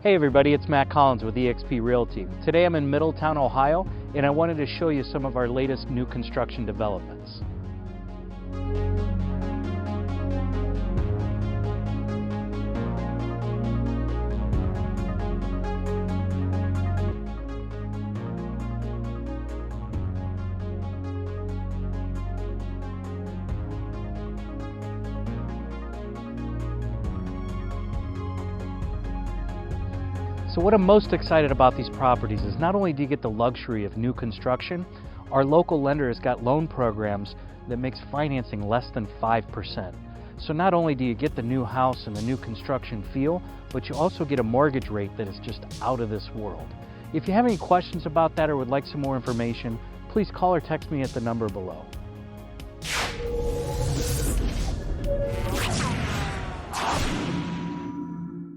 Hey everybody, it's Matt Collins with eXp Realty. Today I'm in Middletown, Ohio, and I wanted to show you some of our latest new construction developments. So what I'm most excited about these properties is not only do you get the luxury of new construction, our local lender has got loan programs that makes financing less than 5%. So not only do you get the new house and the new construction feel, but you also get a mortgage rate that is just out of this world. If you have any questions about that or would like some more information, please call or text me at the number below.